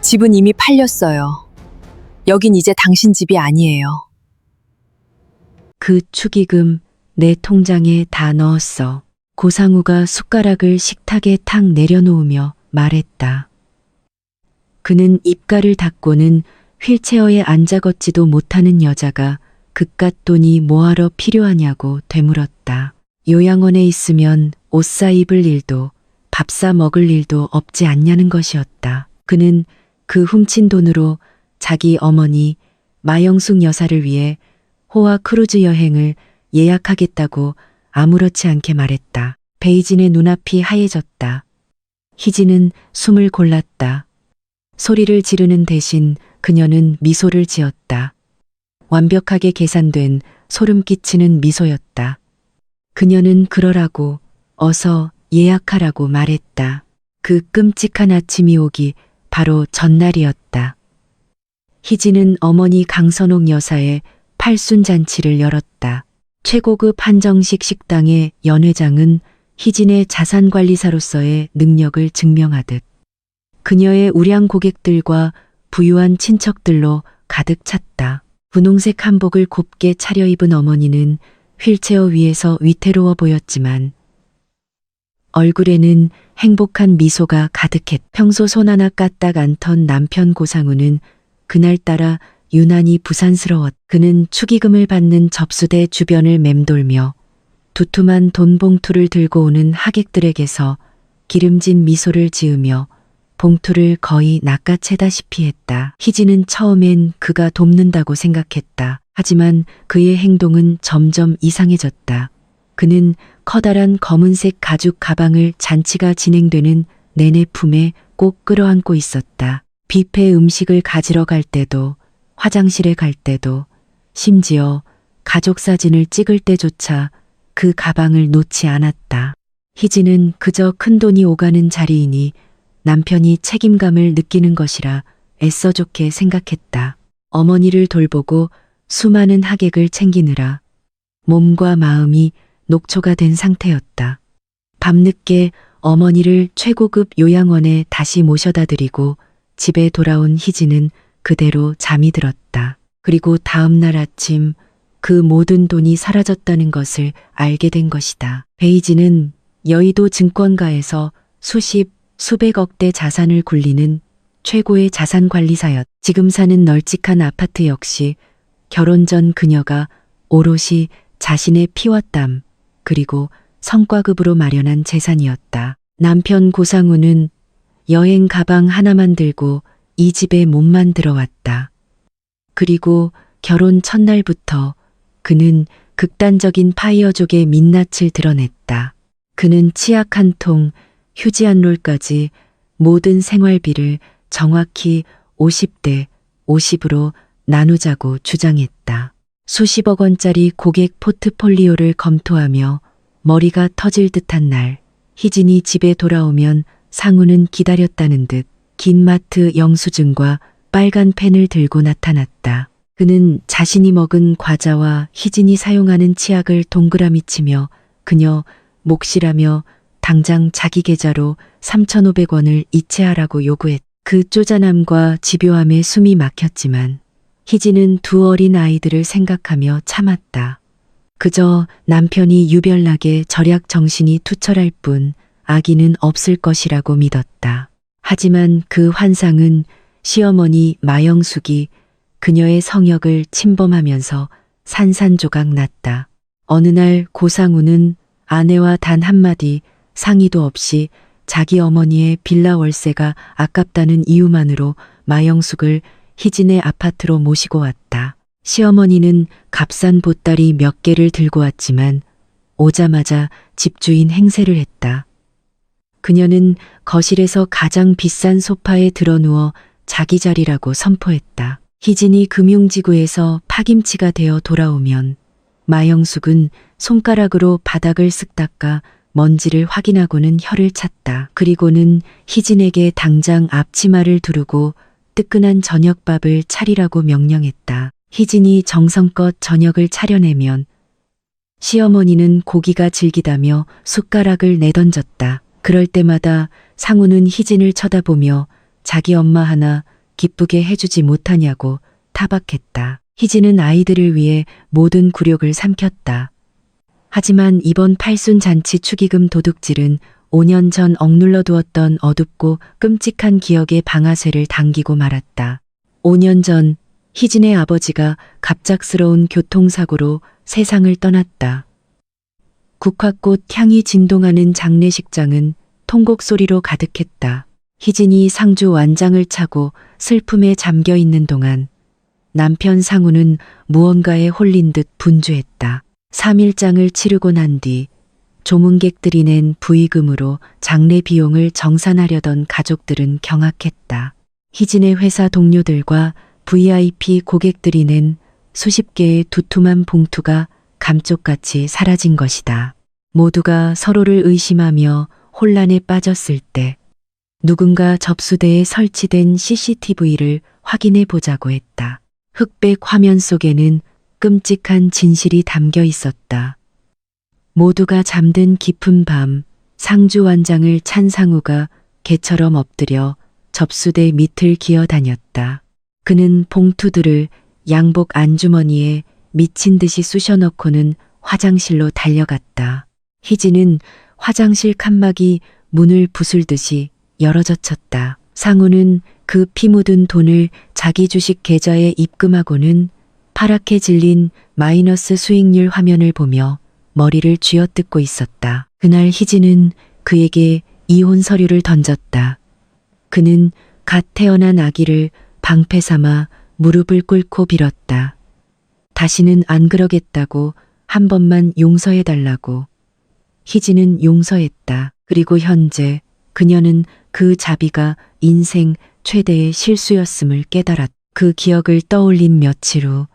집은 이미 팔렸어요. 여긴 이제 당신 집이 아니에요. 그 축의금 내 통장에 다 넣었어. 고상우가 숟가락을 식탁에 탁 내려놓으며 말했다. 그는 입가를 닫고는 휠체어에 앉아 걷지도 못하는 여자가 그깟 돈이 뭐하러 필요하냐고 되물었다. 요양원에 있으면 옷 사 입을 일도 밥 사 먹을 일도 없지 않냐는 것이었다. 그는 그 훔친 돈으로 자기 어머니 마영숙 여사를 위해 호화 크루즈 여행을 예약하겠다고 아무렇지 않게 말했다. 베이진의 눈앞이 하얘졌다. 희진은 숨을 골랐다. 소리를 지르는 대신 그녀는 미소를 지었다. 완벽하게 계산된 소름 끼치는 미소였다. 그녀는 그러라고 어서 예약하라고 말했다. 그 끔찍한 아침이 오기 바로 전날이었다. 희진은 어머니 강선옥 여사의 팔순잔치를 열었다. 최고급 한정식 식당의 연회장은 희진의 자산관리사로서의 능력을 증명하듯 그녀의 우량 고객들과 부유한 친척들로 가득 찼다. 분홍색 한복을 곱게 차려입은 어머니는 휠체어 위에서 위태로워 보였지만 얼굴에는 행복한 미소가 가득했다. 평소 손 하나 까딱 않던 남편 고상우는 그날따라 유난히 부산스러웠다. 그는 축의금을 받는 접수대 주변을 맴돌며 두툼한 돈 봉투를 들고 오는 하객들에게서 기름진 미소를 지으며 봉투를 거의 낚아채다시피 했다. 희진은 처음엔 그가 돕는다고 생각했다. 하지만 그의 행동은 점점 이상해졌다. 그는 커다란 검은색 가죽 가방을 잔치가 진행되는 내내 품에 꼭 끌어안고 있었다. 뷔페 음식을 가지러 갈 때도, 화장실에 갈 때도, 심지어 가족 사진을 찍을 때조차 그 가방을 놓지 않았다. 희진은 그저 큰돈이 오가는 자리이니 남편이 책임감을 느끼는 것이라 애써 좋게 생각했다. 어머니를 돌보고 수많은 하객을 챙기느라 몸과 마음이 녹초가 된 상태였다. 밤늦게 어머니를 최고급 요양원에 다시 모셔다 드리고 집에 돌아온 희진은 그대로 잠이 들었다. 그리고 다음 날 아침 그 모든 돈이 사라졌다는 것을 알게 된 것이다. 베이지는 여의도 증권가에서 수백억 대 자산을 굴리는 최고의 자산관리사였다. 지금 사는 널찍한 아파트 역시 결혼 전 그녀가 오롯이 자신의 피와 땀 그리고 성과급으로 마련한 재산이었다. 남편 고상우는 여행 가방 하나만 들고 이 집에 몸만 들어왔다. 그리고 결혼 첫날부터 그는 극단적인 파이어족의 민낯을 드러냈다. 그는 치약 한 통, 휴지 한 롤까지 모든 생활비를 정확히 50대 50으로 나누자고 주장했다. 수십억 원짜리 고객 포트폴리오를 검토하며 머리가 터질 듯한 날, 희진이 집에 돌아오면 상우는 기다렸다는 듯 긴 마트 영수증과 빨간 펜을 들고 나타났다. 그는 자신이 먹은 과자와 희진이 사용하는 치약을 동그라미 치며 그녀 몫이라며 당장 자기 계좌로 3,500원을 이체하라고 요구했다. 그 쪼잔함과 집요함에 숨이 막혔지만 희진은 두 어린 아이들을 생각하며 참았다. 그저 남편이 유별나게 절약 정신이 투철할 뿐 아기는 없을 것이라고 믿었다. 하지만 그 환상은 시어머니 마영숙이 그녀의 성역을 침범하면서 산산조각 났다. 어느 날 고상우는 아내와 단 한마디 상의도 없이 자기 어머니의 빌라 월세가 아깝다는 이유만으로 마영숙을 희진의 아파트로 모시고 왔다. 시어머니는 값싼 보따리 몇 개를 들고 왔지만 오자마자 집주인 행세를 했다. 그녀는 거실에서 가장 비싼 소파에 드러누워 자기 자리라고 선포했다. 희진이 금융지구에서 파김치가 되어 돌아오면 마영숙은 손가락으로 바닥을 쓱 닦아 먼지를 확인하고는 혀를 찼다. 그리고는 희진에게 당장 앞치마를 두르고 뜨끈한 저녁밥을 차리라고 명령했다. 희진이 정성껏 저녁을 차려내면 시어머니는 고기가 질기다며 숟가락을 내던졌다. 그럴 때마다 상우는 희진을 쳐다보며 자기 엄마 하나 기쁘게 해주지 못하냐고 타박했다. 희진은 아이들을 위해 모든 굴욕을 삼켰다. 하지만 이번 팔순 잔치 축의금 도둑질은 5년 전 억눌러 두었던 어둡고 끔찍한 기억의 방아쇠를 당기고 말았다. 5년 전 희진의 아버지가 갑작스러운 교통사고로 세상을 떠났다. 국화꽃 향이 진동하는 장례식장은 통곡 소리로 가득했다. 희진이 상주 완장을 차고 슬픔에 잠겨 있는 동안 남편 상우는 무언가에 홀린 듯 분주했다. 3일장을 치르고 난 뒤 조문객들이 낸 부의금으로 장례 비용을 정산하려던 가족들은 경악했다. 희진의 회사 동료들과 VIP 고객들이 낸 수십 개의 두툼한 봉투가 감쪽같이 사라진 것이다. 모두가 서로를 의심하며 혼란에 빠졌을 때 누군가 접수대에 설치된 CCTV를 확인해 보자고 했다. 흑백 화면 속에는 끔찍한 진실이 담겨 있었다. 모두가 잠든 깊은 밤 상주 완장을 찬 상우가 개처럼 엎드려 접수대 밑을 기어다녔다. 그는 봉투들을 양복 안주머니에 미친 듯이 쑤셔넣고는 화장실로 달려갔다. 희진은 화장실 칸막이 문을 부술듯이 열어젖혔다. 상우는 그 피 묻은 돈을 자기 주식 계좌에 입금하고는 파랗게 질린 마이너스 수익률 화면을 보며 머리를 쥐어뜯고 있었다. 그날 희진은 그에게 이혼 서류를 던졌다. 그는 갓 태어난 아기를 방패 삼아 무릎을 꿇고 빌었다. 다시는 안 그러겠다고, 한 번만 용서해달라고. 희진은 용서했다. 그리고 현재 그녀는 그 자비가 인생 최대의 실수였음을 깨달았다. 그 기억을 떠올린 며칠 후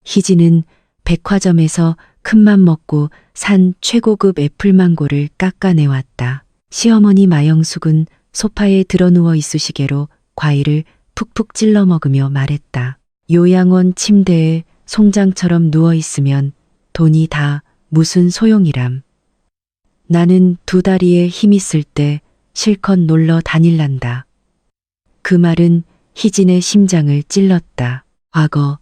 희진은 백화점에서 큰맘 먹고 산 최고급 애플망고를 깎아내왔다. 시어머니 마영숙은 소파에 드러누워 있으시개로 과일을 푹푹 찔러 먹으며 말했다. 요양원 침대에 송장처럼 누워있으면 돈이 다 무슨 소용이람. 나는 두 다리에 힘 있을 때 실컷 놀러 다닐란다. 그 말은 희진의 심장을 찔렀다. 과거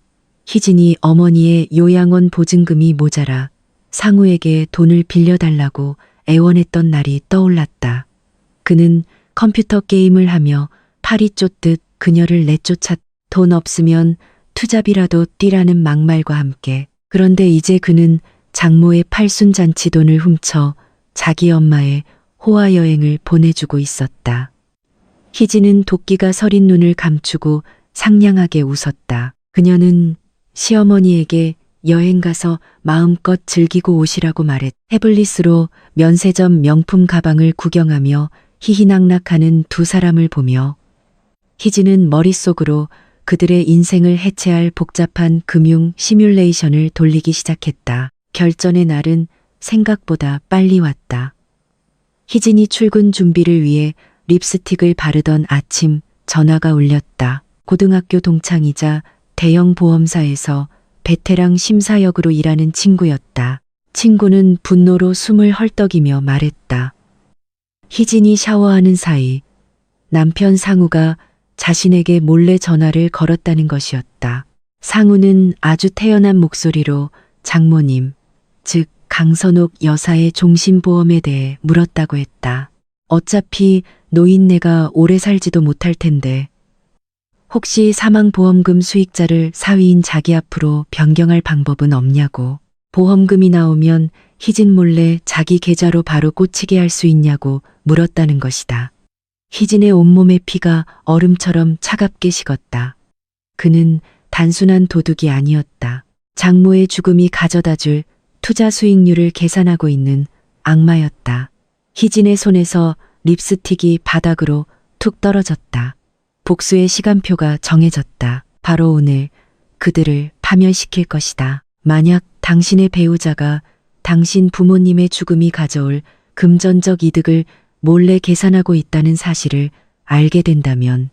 희진이 어머니의 요양원 보증금이 모자라 상우에게 돈을 빌려달라고 애원했던 날이 떠올랐다. 그는 컴퓨터 게임을 하며 팔이 쫓듯 그녀를 내쫓았. 돈 없으면 투잡이라도 뛰라는 막말과 함께. 그런데 이제 그는 장모의 팔순잔치 돈을 훔쳐 자기 엄마의 호화 여행을 보내주고 있었다. 희진은 도끼가 서린 눈을 감추고 상냥하게 웃었다. 그녀는 시어머니에게 여행 가서 마음껏 즐기고 오시라고 말했. 태블릿으로 면세점 명품 가방을 구경하며 희희낙낙하는 두 사람을 보며 희진은 머릿속으로 그들의 인생을 해체할 복잡한 금융 시뮬레이션을 돌리기 시작했다. 결전의 날은 생각보다 빨리 왔다. 희진이 출근 준비를 위해 립스틱을 바르던 아침 전화가 울렸다. 고등학교 동창이자 대형 보험사에서 베테랑 심사역으로 일하는 친구였다. 친구는 분노로 숨을 헐떡이며 말했다. 희진이 샤워하는 사이 남편 상우가 자신에게 몰래 전화를 걸었다는 것이었다. 상우는 아주 태연한 목소리로 장모님, 즉 강선옥 여사의 종신보험에 대해 물었다고 했다. 어차피 노인네가 오래 살지도 못할 텐데 혹시 사망보험금 수익자를 사위인 자기 앞으로 변경할 방법은 없냐고. 보험금이 나오면 희진 몰래 자기 계좌로 바로 꽂히게 할 수 있냐고 물었다는 것이다. 희진의 온몸의 피가 얼음처럼 차갑게 식었다. 그는 단순한 도둑이 아니었다. 장모의 죽음이 가져다줄 투자 수익률을 계산하고 있는 악마였다. 희진의 손에서 립스틱이 바닥으로 툭 떨어졌다. 복수의 시간표가 정해졌다. 바로 오늘 그들을 파멸시킬 것이다. 만약 당신의 배우자가 당신 부모님의 죽음이 가져올 금전적 이득을 몰래 계산하고 있다는 사실을 알게 된다면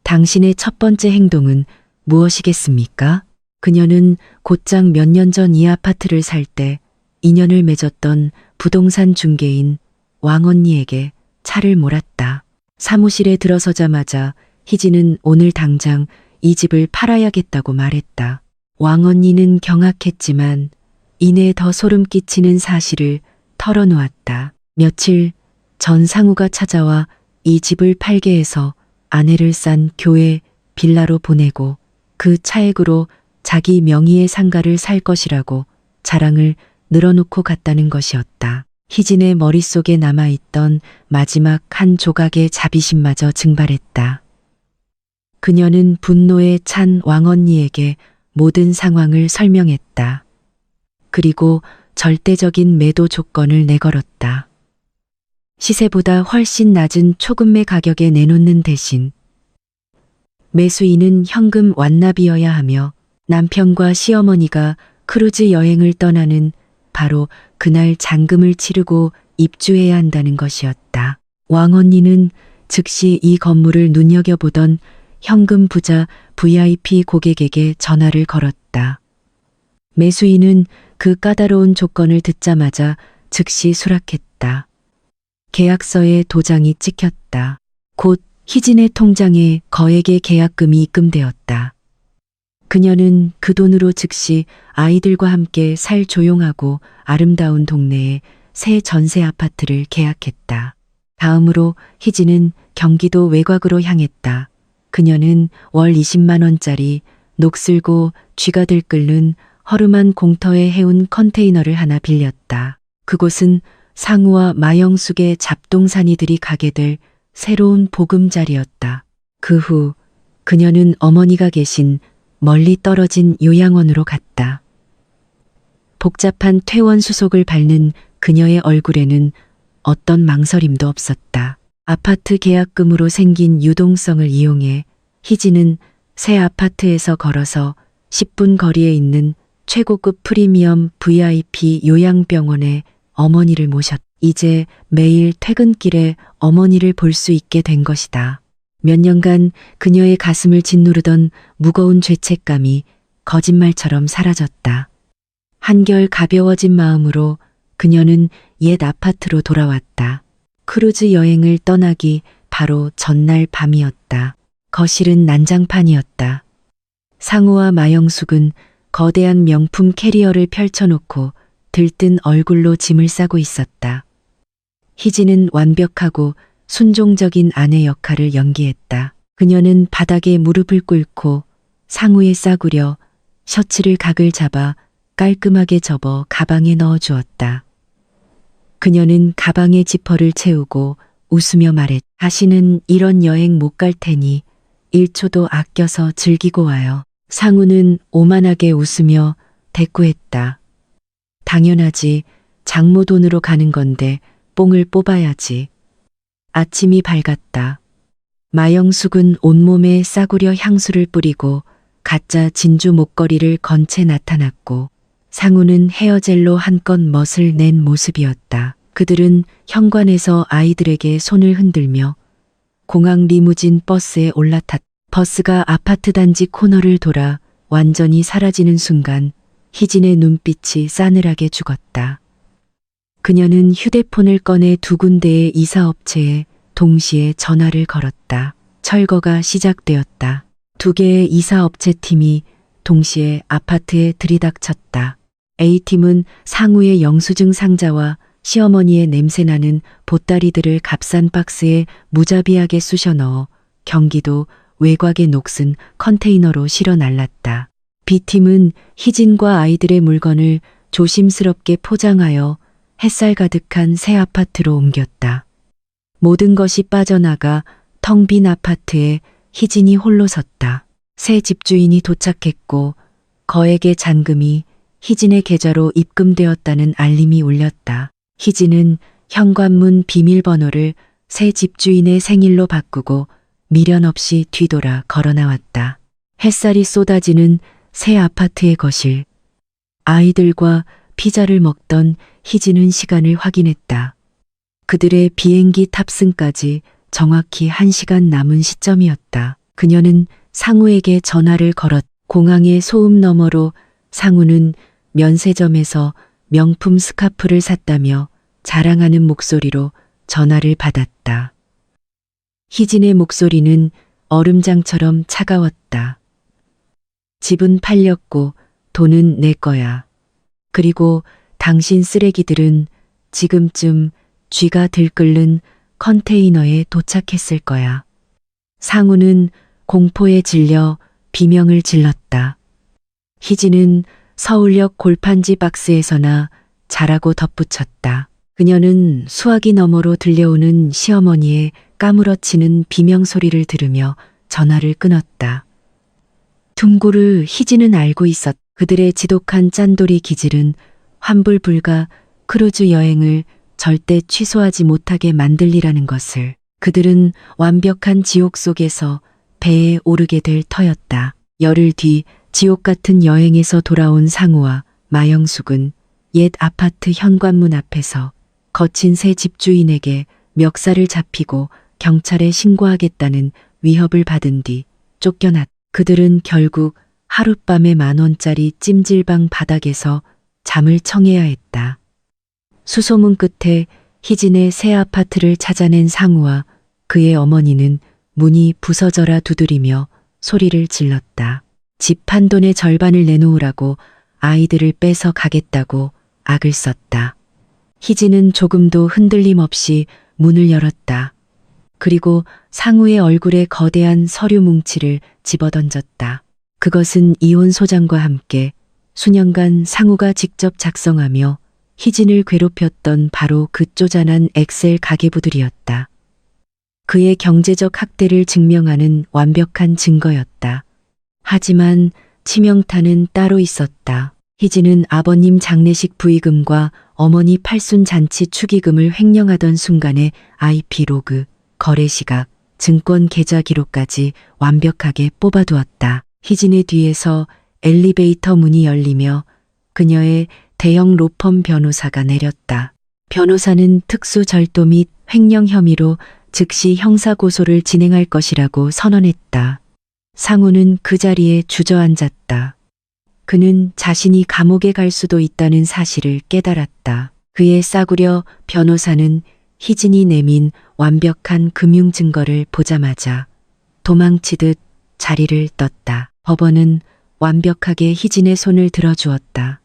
당신의 첫 번째 행동은 무엇이겠습니까? 그녀는 곧장 몇 년 전 이 아파트를 살 때 인연을 맺었던 부동산 중개인 왕언니에게 차를 몰았다. 사무실에 들어서자마자 희진은 오늘 당장 이 집을 팔아야겠다고 말했다. 왕언니는 경악했지만 이내 더 소름 끼치는 사실을 털어놓았다. 며칠 전 상우가 찾아와 이 집을 팔게 해서 아내를 싼 교회 빌라로 보내고 그 차액으로 자기 명의의 상가를 살 것이라고 자랑을 늘어놓고 갔다는 것이었다. 희진의 머릿속에 남아있던 마지막 한 조각의 자비심마저 증발했다. 그녀는 분노에 찬 왕언니에게 모든 상황을 설명했다. 그리고 절대적인 매도 조건을 내걸었다. 시세보다 훨씬 낮은 초급매 가격에 내놓는 대신 매수인은 현금 완납이어야 하며 남편과 시어머니가 크루즈 여행을 떠나는 바로 그날 잔금을 치르고 입주해야 한다는 것이었다. 왕언니는 즉시 이 건물을 눈여겨보던 현금 부자 VIP 고객에게 전화를 걸었다. 매수인은 그 까다로운 조건을 듣자마자 즉시 수락했다. 계약서에 도장이 찍혔다. 곧 희진의 통장에 거액의 계약금이 입금되었다. 그녀는 그 돈으로 즉시 아이들과 함께 살 조용하고 아름다운 동네에 새 전세 아파트를 계약했다. 다음으로 희진은 경기도 외곽으로 향했다. 그녀는 월 20만 원짜리 녹슬고 쥐가 들끓는 허름한 공터에 해운 컨테이너를 하나 빌렸다. 그곳은 상우와 마영숙의 잡동사니들이 가게 될 새로운 보금자리였다. 그 후 그녀는 어머니가 계신 멀리 떨어진 요양원으로 갔다. 복잡한 퇴원 수속을 밟는 그녀의 얼굴에는 어떤 망설임도 없었다. 아파트 계약금으로 생긴 유동성을 이용해 희진은 새 아파트에서 걸어서 10분 거리에 있는 최고급 프리미엄 VIP 요양병원에 어머니를 모셨다. 이제 매일 퇴근길에 어머니를 볼 수 있게 된 것이다. 몇 년간 그녀의 가슴을 짓누르던 무거운 죄책감이 거짓말처럼 사라졌다. 한결 가벼워진 마음으로 그녀는 옛 아파트로 돌아왔다. 크루즈 여행을 떠나기 바로 전날 밤이었다. 거실은 난장판이었다. 상우와 마영숙은 거대한 명품 캐리어를 펼쳐놓고 들뜬 얼굴로 짐을 싸고 있었다. 희진은 완벽하고 순종적인 아내 역할을 연기했다. 그녀는 바닥에 무릎을 꿇고 상우에 싸구려 셔츠를 각을 잡아 깔끔하게 접어 가방에 넣어 주었다. 그녀는 가방에 지퍼를 채우고 웃으며 말했다. 다시는 이런 여행 못 갈 테니 1초도 아껴서 즐기고 와요. 상우는 오만하게 웃으며 대꾸했다. 당연하지. 장모 돈으로 가는 건데 뽕을 뽑아야지. 아침이 밝았다. 마영숙은 온몸에 싸구려 향수를 뿌리고 가짜 진주 목걸이를 건 채 나타났고 상우는 헤어젤로 한껏 멋을 낸 모습이었다. 그들은 현관에서 아이들에게 손을 흔들며 공항 리무진 버스에 올라탔다. 버스가 아파트 단지 코너를 돌아 완전히 사라지는 순간 희진의 눈빛이 싸늘하게 죽었다. 그녀는 휴대폰을 꺼내 두 군데의 이사업체에 동시에 전화를 걸었다. 철거가 시작되었다. 두 개의 이사업체 팀이 동시에 아파트에 들이닥쳤다. A팀은 상우의 영수증 상자와 시어머니의 냄새나는 보따리들을 값싼 박스에 무자비하게 쑤셔 넣어 경기도 외곽의 녹슨 컨테이너로 실어 날랐다. B팀은 희진과 아이들의 물건을 조심스럽게 포장하여 햇살 가득한 새 아파트로 옮겼다. 모든 것이 빠져나가 텅 빈 아파트에 희진이 홀로 섰다. 새 집주인이 도착했고 거액의 잔금이 희진의 계좌로 입금되었다는 알림이 울렸다. 희진은 현관문 비밀번호를 새 집주인의 생일로 바꾸고 미련 없이 뒤돌아 걸어 나왔다. 햇살이 쏟아지는 새 아파트의 거실. 아이들과 피자를 먹던 희진은 시간을 확인했다. 그들의 비행기 탑승까지 정확히 1시간 남은 시점이었다. 그녀는 상우에게 전화를 걸었. 공항의 소음 너머로 상우는 면세점에서 명품 스카프를 샀다며 자랑하는 목소리로 전화를 받았다. 희진의 목소리는 얼음장처럼 차가웠다. 집은 팔렸고 돈은 내 거야. 그리고 당신 쓰레기들은 지금쯤 쥐가 들끓는 컨테이너에 도착했을 거야. 상우는 공포에 질려 비명을 질렀다. 희진은 서울역 골판지 박스에서나 자라고 덧붙였다. 그녀는 수화기 너머로 들려오는 시어머니의 까무러치는 비명소리를 들으며 전화를 끊었다. 둥구를 희진은 알고 있었다. 그들의 지독한 짠돌이 기질은 환불 불가 크루즈 여행을 절대 취소하지 못하게 만들리라는 것을. 그들은 완벽한 지옥 속에서 배에 오르게 될 터였다. 열흘 뒤 지옥 같은 여행에서 돌아온 상우와 마영숙은 옛 아파트 현관문 앞에서 거친 새 집주인에게 멱살을 잡히고 경찰에 신고하겠다는 위협을 받은 뒤 쫓겨났다. 그들은 결국 하룻밤에 10,000원짜리 찜질방 바닥에서 잠을 청해야 했다. 수소문 끝에 희진의 새 아파트를 찾아낸 상우와 그의 어머니는 문이 부서져라 두드리며 소리를 질렀다. 집 판돈의 절반을 내놓으라고 아이들을 뺏어 가겠다고 악을 썼다. 희진은 조금도 흔들림 없이 문을 열었다. 그리고 상우의 얼굴에 거대한 서류 뭉치를 집어던졌다. 그것은 이혼 소장과 함께 수년간 상우가 직접 작성하며 희진을 괴롭혔던 바로 그 쪼잔한 엑셀 가계부들이었다. 그의 경제적 학대를 증명하는 완벽한 증거였다. 하지만 치명타는 따로 있었다. 희진은 아버님 장례식 부의금과 어머니 팔순 잔치 축의금을 횡령하던 순간의 IP 로그, 거래 시각, 증권 계좌 기록까지 완벽하게 뽑아두었다. 희진의 뒤에서 엘리베이터 문이 열리며 그녀의 대형 로펌 변호사가 내렸다. 변호사는 특수 절도 및 횡령 혐의로 즉시 형사고소를 진행할 것이라고 선언했다. 상우는 그 자리에 주저앉았다. 그는 자신이 감옥에 갈 수도 있다는 사실을 깨달았다. 그의 싸구려 변호사는 희진이 내민 완벽한 금융 증거를 보자마자 도망치듯 자리를 떴다. 법원은 완벽하게 희진의 손을 들어주었다.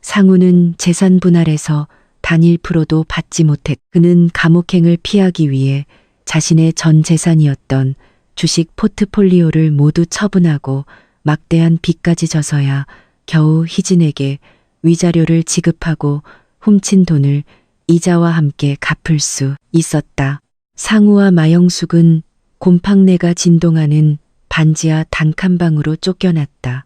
상우는 재산 분할에서 단 1%도 받지 못했. 그는 감옥행을 피하기 위해 자신의 전 재산이었던 주식 포트폴리오를 모두 처분하고 막대한 빚까지 져서야 겨우 희진에게 위자료를 지급하고 훔친 돈을 이자와 함께 갚을 수 있었다. 상우와 마영숙은 곰팡내가 진동하는 반지하 단칸방으로 쫓겨났다.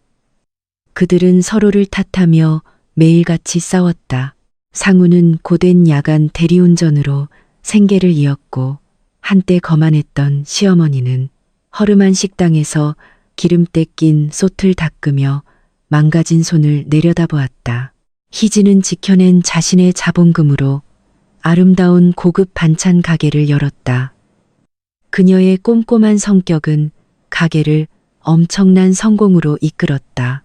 그들은 서로를 탓하며 매일같이 싸웠다. 상우는 고된 야간 대리운전으로 생계를 이었고 한때 거만했던 시어머니는 허름한 식당에서 기름때 낀 솥을 닦으며 망가진 손을 내려다보았다. 희진은 지켜낸 자신의 자본금으로 아름다운 고급 반찬 가게를 열었다. 그녀의 꼼꼼한 성격은 가게를 엄청난 성공으로 이끌었다.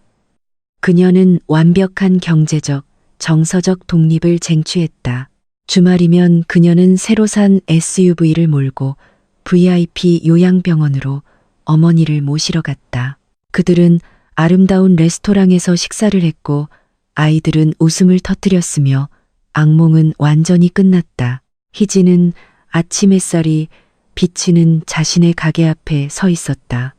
그녀는 완벽한 경제적, 정서적 독립을 쟁취했다. 주말이면 그녀는 새로 산 SUV를 몰고 VIP 요양병원으로 어머니를 모시러 갔다. 그들은 아름다운 레스토랑에서 식사를 했고 아이들은 웃음을 터뜨렸으며 악몽은 완전히 끝났다. 희진은 아침 햇살이 비치는 자신의 가게 앞에 서 있었다.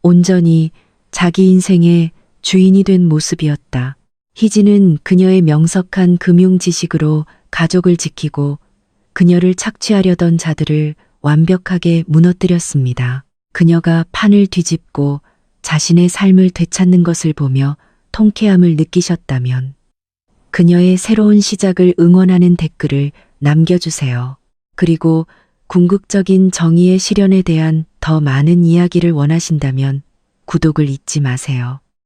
온전히 자기 인생의 주인이 된 모습이었다. 희진은 그녀의 명석한 금융 지식으로 가족을 지키고 그녀를 착취하려던 자들을 완벽하게 무너뜨렸습니다. 그녀가 판을 뒤집고 자신의 삶을 되찾는 것을 보며 통쾌함을 느끼셨다면 그녀의 새로운 시작을 응원하는 댓글을 남겨주세요. 그리고 궁극적인 정의의 실현에 대한 더 많은 이야기를 원하신다면 구독을 잊지 마세요.